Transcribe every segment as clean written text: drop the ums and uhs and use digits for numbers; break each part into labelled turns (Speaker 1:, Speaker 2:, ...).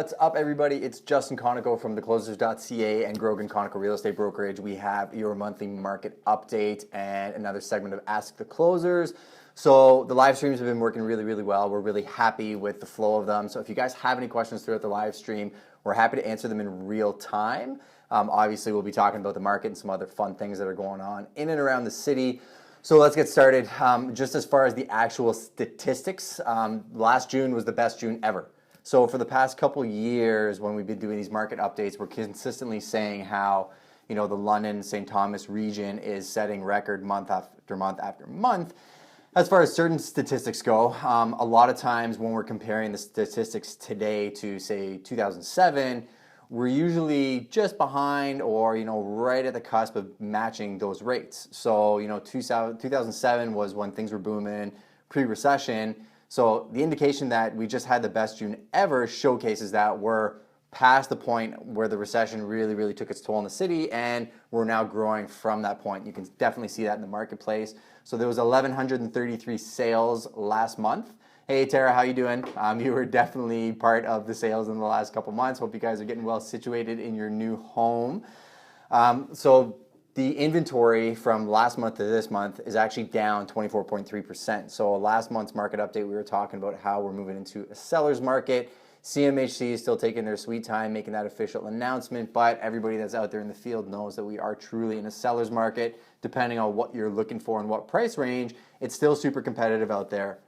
Speaker 1: What's up, everybody? It's Justin Conoco from theclosers.ca and Grogan Conoco Real Estate Brokerage. We have your monthly market update and another segment of Ask the Closers. So the live streams have been working really well. We're really happy with the flow of them. So if you guys have any questions throughout the live stream, we're happy to answer them in real time. Obviously, we'll be talking about the market and some other fun things that are going on in and around the city. So let's get started. Just as far as the actual statistics, last June was the best June ever. So for the past couple years, when we've been doing these market updates, we're consistently saying how, the London, St.Thomas region is setting record month after month after month. As far as certain statistics go, a lot of times when we're comparing the statistics today to, say, 2007, we're usually just behind or, right at the cusp of matching those rates. So, 2007 was when things were booming, pre-recession. So the indication that we just had the best June ever showcases that we're past the point where the recession really took its toll on the city, and we're now growing from that point. You can definitely see that in the marketplace. So there was 1,133 sales last month. Hey Tara, how you doing? You were definitely part of the sales in the last couple months. Hope you guys are getting well situated in your new home. So the inventory from last month to this month is actually down 24.3%. So last month's market update, we were talking about how we're moving into a seller's market. CMHC is still taking their sweet time making that official announcement, but everybody that's out there in the field knows that we are truly in a seller's market. Depending on what you're looking for and what price range, it's still super competitive out there.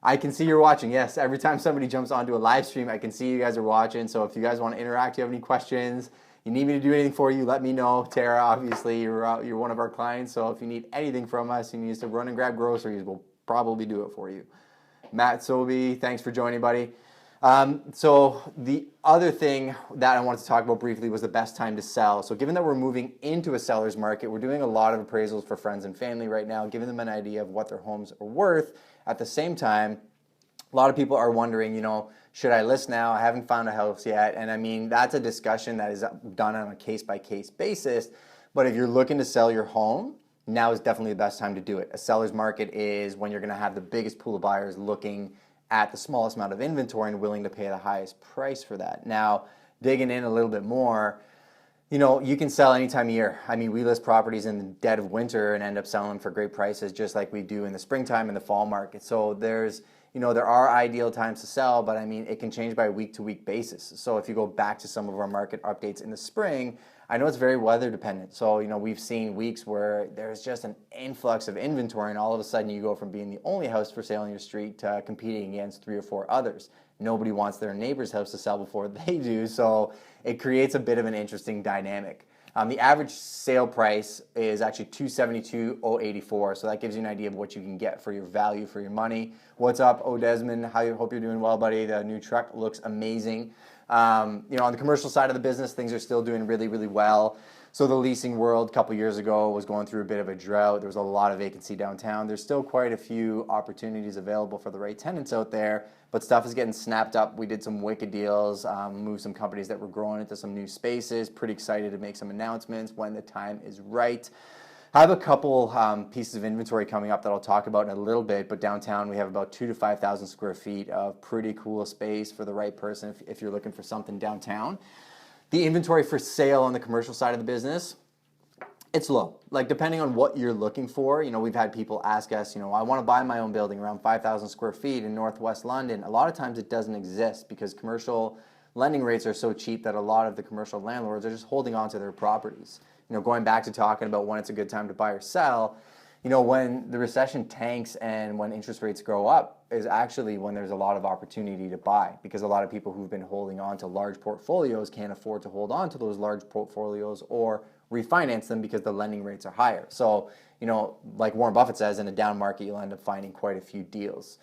Speaker 1: I can see you're watching. Yes, every time somebody jumps onto a live stream, I can see you guys are watching. So if you guys want to interact, you have any questions, you need me to do anything for you, let me know. Tara, obviously, you're one of our clients, so if you need anything from us, you need us to run and grab groceries, we'll probably do it for you. Matt Sobey, thanks for joining, buddy. So the other thing that I wanted to talk about briefly was the best time to sell. So given that we're moving into a seller's market, we're doing a lot of appraisals for friends and family right now, giving them an idea of what their homes are worth. At the same time, a lot of people are wondering, should I list now? I haven't found a house yet. And I mean, that's a discussion that is done on a case-by-case basis. But if you're looking to sell your home, now is definitely the best time to do it. A seller's market is when you're going to have the biggest pool of buyers looking at the smallest amount of inventory and willing to pay the highest price for that. Now, digging in a little bit more, you can sell any time of year. I mean, we list properties in the dead of winter and end up selling them for great prices, just like we do in the springtime and the fall market. So there are ideal times to sell, but I mean, it can change by week-to-week basis. So if you go back to some of our market updates in the spring, I know it's very weather dependent. So, we've seen weeks where there's just an influx of inventory, and all of a sudden you go from being the only house for sale on your street to competing against 3 or 4 others. Nobody wants their neighbor's house to sell before they do, so it creates a bit of an interesting dynamic. The average sale price is actually $272,084, so that gives you an idea of what you can get for your value for your money. What's up, Desmond? Hope you're doing well, buddy. The new truck looks amazing. On the commercial side of the business, things are still doing really well. So the leasing world a couple years ago was going through a bit of a drought. There was a lot of vacancy downtown. There's still quite a few opportunities available for the right tenants out there, but stuff is getting snapped up. We did some wicked deals, moved some companies that were growing into some new spaces. Pretty excited to make some announcements when the time is right. I have a couple pieces of inventory coming up that I'll talk about in a little bit, but downtown we have about 2,000 to 5,000 square feet of pretty cool space for the right person if you're looking for something downtown. The inventory for sale on the commercial side of the business, it's low. Like depending on what you're looking for, we've had people ask us, I want to buy my own building around 5,000 square feet in Northwest London. A lot of times it doesn't exist because commercial lending rates are so cheap that a lot of the commercial landlords are just holding on to their properties. Going back to talking about when it's a good time to buy or sell, when the recession tanks and when interest rates go up is actually when there's a lot of opportunity to buy, because a lot of people who've been holding on to large portfolios can't afford to hold on to those large portfolios or refinance them because the lending rates are higher. So, like Warren Buffett says, in a down market, you'll end up finding quite a few deals.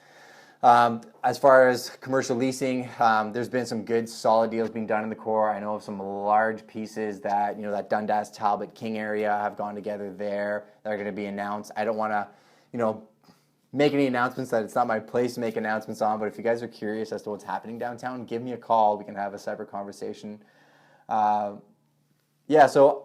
Speaker 1: As far as commercial leasing, there's been some good solid deals being done in the core. I know of some large pieces that, that Dundas, Talbot, King area have gone together there that are going to be announced. I don't want to, make any announcements that it's not my place to make announcements on, but if you guys are curious as to what's happening downtown, give me a call. We can have a separate conversation. So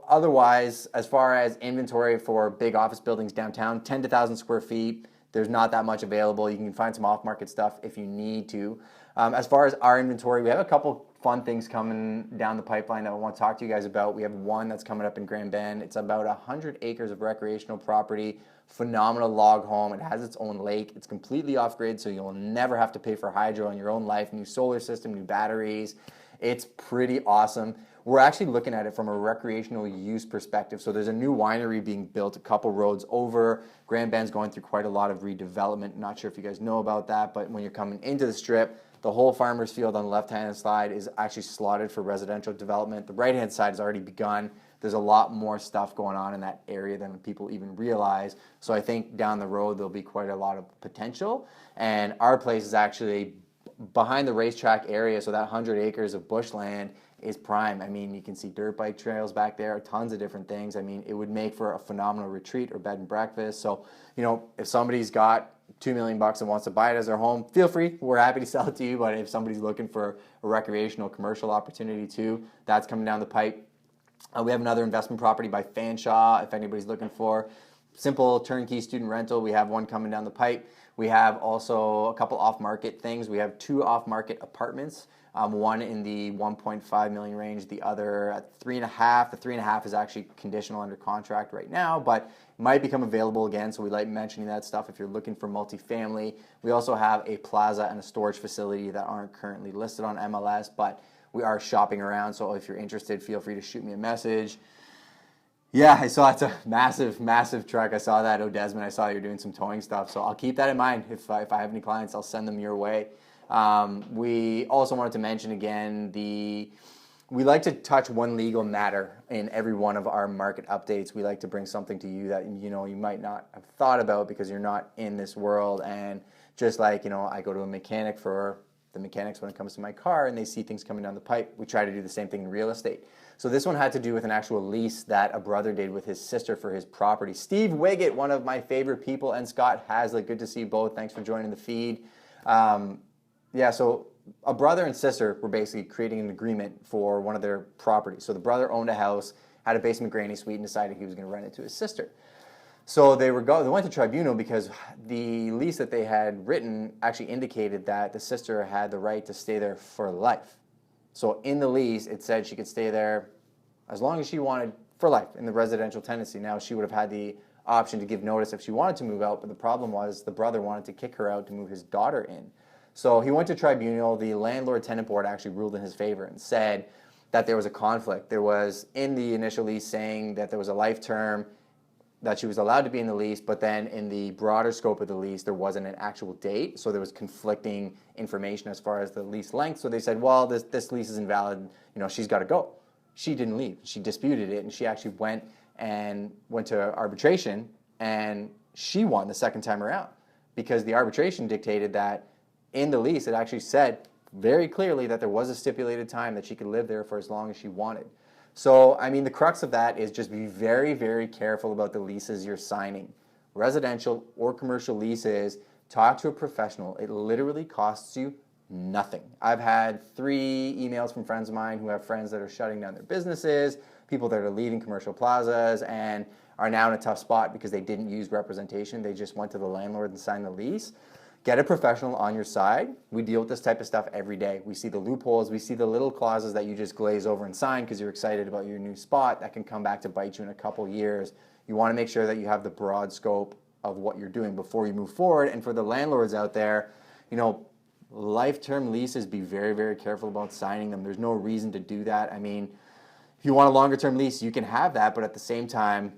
Speaker 1: otherwise, as far as inventory for big office buildings downtown, 10 to 1,000 square feet, there's not that much available. You can find some off-market stuff if you need to. As far as our inventory, we have a couple fun things coming down the pipeline that I want to talk to you guys about. We have one that's coming up in Grand Bend. It's about 100 acres of recreational property, phenomenal log home. It has its own lake. It's completely off-grid, so you'll never have to pay for hydro in your own life. New solar system, new batteries. It's pretty awesome. We're actually looking at it from a recreational use perspective. So there's a new winery being built a couple roads over. Grand Bend's going through quite a lot of redevelopment. Not sure if you guys know about that, but when you're coming into the strip, the whole farmer's field on the left-hand side is actually slotted for residential development. The right-hand side has already begun. There's a lot more stuff going on in that area than people even realize. So I think down the road, there'll be quite a lot of potential. And our place is actually behind the racetrack area, so that 100 acres of bushland is prime. I mean, you can see dirt bike trails back there, tons of different things. I mean, it would make for a phenomenal retreat or bed and breakfast. So, you know, if somebody's got $2 million and wants to buy it as their home, feel free. We're happy to sell it to you. But if somebody's looking for a recreational commercial opportunity too, that's coming down the pipe. We have another investment property by Fanshawe, if anybody's looking for simple turnkey student rental. We have one coming down the pipe. We have also a couple off-market things. We have 2 off-market apartments, one in the 1.5 million range, the other at 3.5. The 3.5 is actually conditional under contract right now, but might become available again, so we like mentioning that stuff if you're looking for multifamily. We also have a plaza and a storage facility that aren't currently listed on MLS, but we are shopping around, so if you're interested, feel free to shoot me a message. Yeah, I saw it's a massive, massive truck. I saw that, Desmond. I saw you're doing some towing stuff, so I'll keep that in mind. If I have any clients, I'll send them your way. We also wanted to mention again, we like to touch one legal matter in every one of our market updates. We like to bring something to you that you might not have thought about because you're not in this world. And just like I go to a mechanic for the mechanics when it comes to my car, and they see things coming down the pipe. We try to do the same thing in real estate. So this one had to do with an actual lease that a brother did with his sister for his property. Steve Wiggett, one of my favorite people, and Scott Hazlitt. Good to see you both. Thanks for joining the feed. So a brother and sister were basically creating an agreement for one of their properties. So the brother owned a house, had a basement granny suite, and decided he was going to rent it to his sister. So they went to tribunal because the lease that they had written actually indicated that the sister had the right to stay there for life. So in the lease, it said she could stay there as long as she wanted for life in the residential tenancy. Now, she would have had the option to give notice if she wanted to move out, but the problem was the brother wanted to kick her out to move his daughter in. So he went to tribunal. The landlord-tenant board actually ruled in his favor and said that there was a conflict. There was in the initial lease saying that there was a life term, that she was allowed to be in the lease, but then in the broader scope of the lease, there wasn't an actual date, so there was conflicting information as far as the lease length. So they said, well, this lease is invalid, she's got to go. She didn't leave. She disputed it, and she actually went to arbitration, and she won the second time around because the arbitration dictated that in the lease, it actually said very clearly that there was a stipulated time that she could live there for as long as she wanted. So, I mean, the crux of that is just be very, very careful about the leases you're signing. Residential or commercial leases, talk to a professional. It literally costs you nothing. I've had 3 emails from friends of mine who have friends that are shutting down their businesses, people that are leaving commercial plazas and are now in a tough spot because they didn't use representation. They just went to the landlord and signed the lease. Get a professional on your side. We deal with this type of stuff every day. We see the loopholes. We see the little clauses that you just glaze over and sign because you're excited about your new spot that can come back to bite you in a couple years. You want to make sure that you have the broad scope of what you're doing before you move forward. And for the landlords out there, life-term leases, be very, very careful about signing them. There's no reason to do that. I mean, if you want a longer-term lease, you can have that, but at the same time,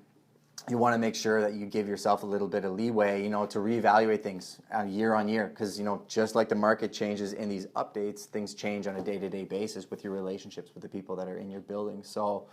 Speaker 1: you want to make sure that you give yourself a little bit of leeway, to reevaluate things year on year. Because, just like the market changes in these updates, things change on a day-to-day basis with your relationships with the people that are in your building. So,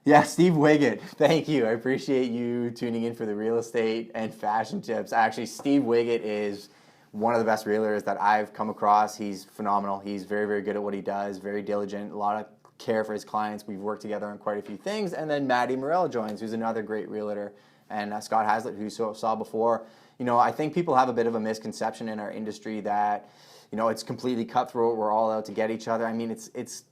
Speaker 1: yeah, Steve Wiggett, thank you. I appreciate you tuning in for the real estate and fashion tips. Actually, Steve Wiggett is one of the best realtors that I've come across. He's phenomenal. He's very, very good at what he does, very diligent, a lot of care for his clients. We've worked together on quite a few things. And then Maddie Morell joins, who's another great realtor, and Scott Hazlitt, who you saw before. I think people have a bit of a misconception in our industry that, it's completely cutthroat. We're all out to get each other. I mean, it's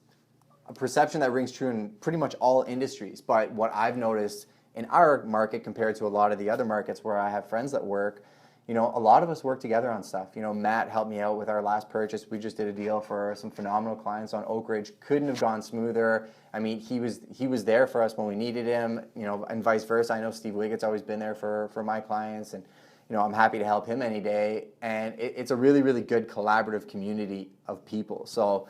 Speaker 1: a perception that rings true in pretty much all industries. But what I've noticed in our market compared to a lot of the other markets where I have friends that work, you know, a lot of us work together on stuff. You know, Matt helped me out with our last purchase. We just did a deal for some phenomenal clients on Oak Ridge. Couldn't have gone smoother. I mean, he was there for us when we needed him, you know, and vice versa. I know Steve Wiggett's always been there for my clients, and you know, I'm happy to help him any day. And it's a really, really good collaborative community of people. So,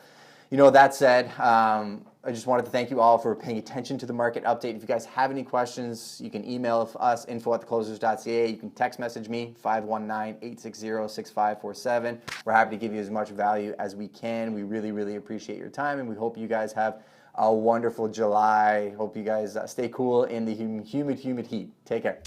Speaker 1: you know, that said, I just wanted to thank you all for paying attention to the market update. If you guys have any questions, you can email us, info@theclosers.ca. You can text message me, 519-860-6547. We're happy to give you as much value as we can. We really, really appreciate your time, and we hope you guys have a wonderful July. Hope you guys stay cool in the humid heat. Take care.